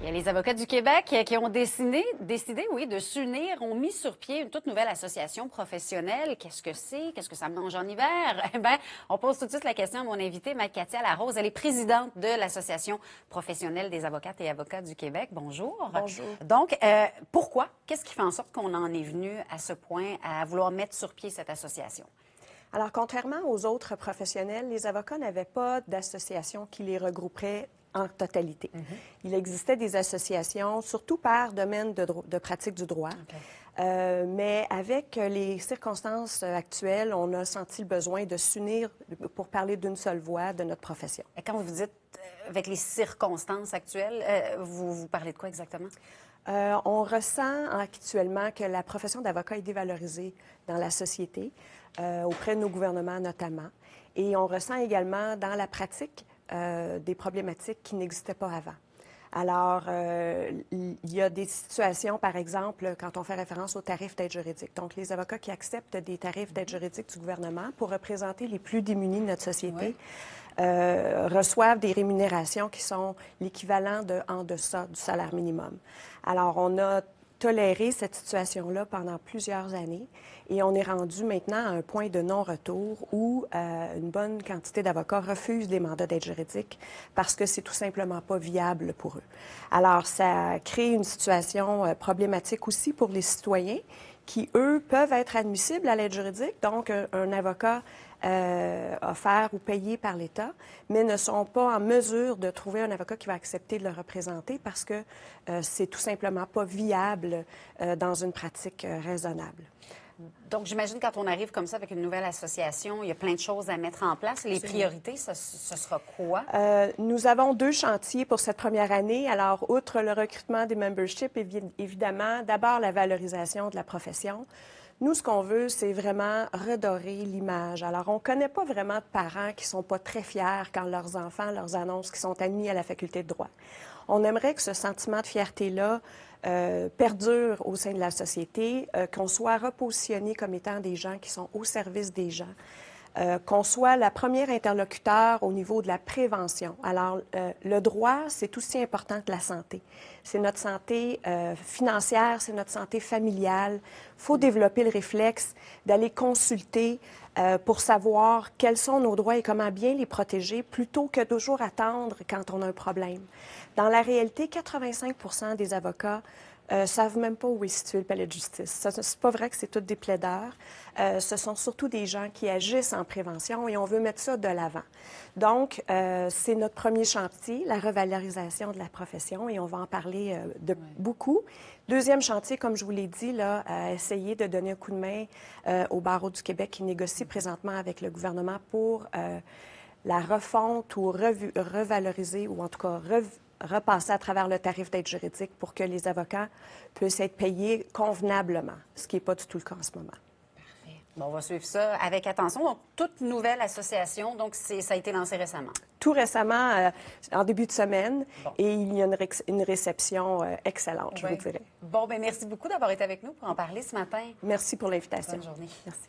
Il y a les avocats du Québec qui ont décidé, oui, de s'unir, ont mis sur pied une toute nouvelle association professionnelle. Qu'est-ce que c'est? Qu'est-ce que ça mange en hiver? Eh bien, on pose tout de suite la question à mon invitée, Marie-Katia Larose. Elle est présidente de l'Association professionnelle des avocates et avocats du Québec. Bonjour. Bonjour. Donc, pourquoi? Qu'est-ce qui fait en sorte qu'on en est venu à ce point à vouloir mettre sur pied cette association? Alors, contrairement aux autres professionnels, les avocats n'avaient pas d'association qui les regrouperait en totalité. Il existait des associations, surtout par domaine de pratique du droit. Mais avec les circonstances actuelles, on a senti le besoin de s'unir pour parler d'une seule voix de notre profession. Et quand vous dites avec les circonstances actuelles, vous parlez de quoi exactement? On ressent actuellement que la profession d'avocat est dévalorisée dans la société, auprès de nos gouvernements notamment. Et on ressent également dans la pratique des problématiques qui n'existaient pas avant. Alors, il y a des situations, par exemple, quand on fait référence aux tarifs d'aide juridique. Donc, les avocats qui acceptent des tarifs d'aide juridique du gouvernement pour représenter les plus démunis de notre société reçoivent des rémunérations qui sont l'équivalent de en deçà du salaire minimum. Alors, on a toléré cette situation-là pendant plusieurs années et on est rendu maintenant à un point de non-retour où une bonne quantité d'avocats refusent des mandats d'aide juridique parce que c'est tout simplement pas viable pour eux. Alors, ça crée une situation problématique aussi pour les citoyens qui, eux, peuvent être admissibles à l'aide juridique, donc un avocat offert ou payé par l'État, mais ne sont pas en mesure de trouver un avocat qui va accepter de le représenter parce que c'est tout simplement pas viable dans une pratique raisonnable. Donc, j'imagine quand on arrive comme ça avec une nouvelle association, il y a plein de choses à mettre en place. Les priorités, ce sera quoi? Nous avons 2 chantiers pour cette première année. Alors, outre le recrutement des memberships, évidemment, d'abord la valorisation de la profession. Nous, ce qu'on veut, c'est vraiment redorer l'image. Alors, on ne connaît pas vraiment de parents qui ne sont pas très fiers quand leurs enfants leur annoncent qu'ils sont admis à la faculté de droit. On aimerait que ce sentiment de fierté-là perdure au sein de la société, qu'on soit repositionné comme étant des gens qui sont au service des gens. Qu'on soit la première interlocuteur au niveau de la prévention. Alors, le droit, c'est aussi important que la santé. C'est notre santé financière, c'est notre santé familiale. Il faut développer le réflexe d'aller consulter pour savoir quels sont nos droits et comment bien les protéger plutôt que toujours attendre quand on a un problème. Dans la réalité, 85% des avocats savent même pas où est situé le palais de justice. C'est pas vrai que c'est tous des plaideurs. Ce sont surtout des gens qui agissent en prévention et on veut mettre ça de l'avant. Donc, c'est notre premier chantier, la revalorisation de la profession, et on va en parler beaucoup. Deuxième chantier, comme je vous l'ai dit, là, essayer de donner un coup de main au barreau du Québec qui négocie présentement avec le gouvernement pour la refonte ou revaloriser, ou en tout cas repasser à travers le tarif d'aide juridique pour que les avocats puissent être payés convenablement, ce qui n'est pas du tout le cas en ce moment. Parfait. Bon, on va suivre ça avec attention. Donc, toute nouvelle association, donc ça a été lancé récemment. Tout récemment, en début de semaine, et il y a une réception excellente, je vous dirais. Bon, bien, merci beaucoup d'avoir été avec nous pour en parler ce matin. Merci pour l'invitation. Bonne journée. Merci.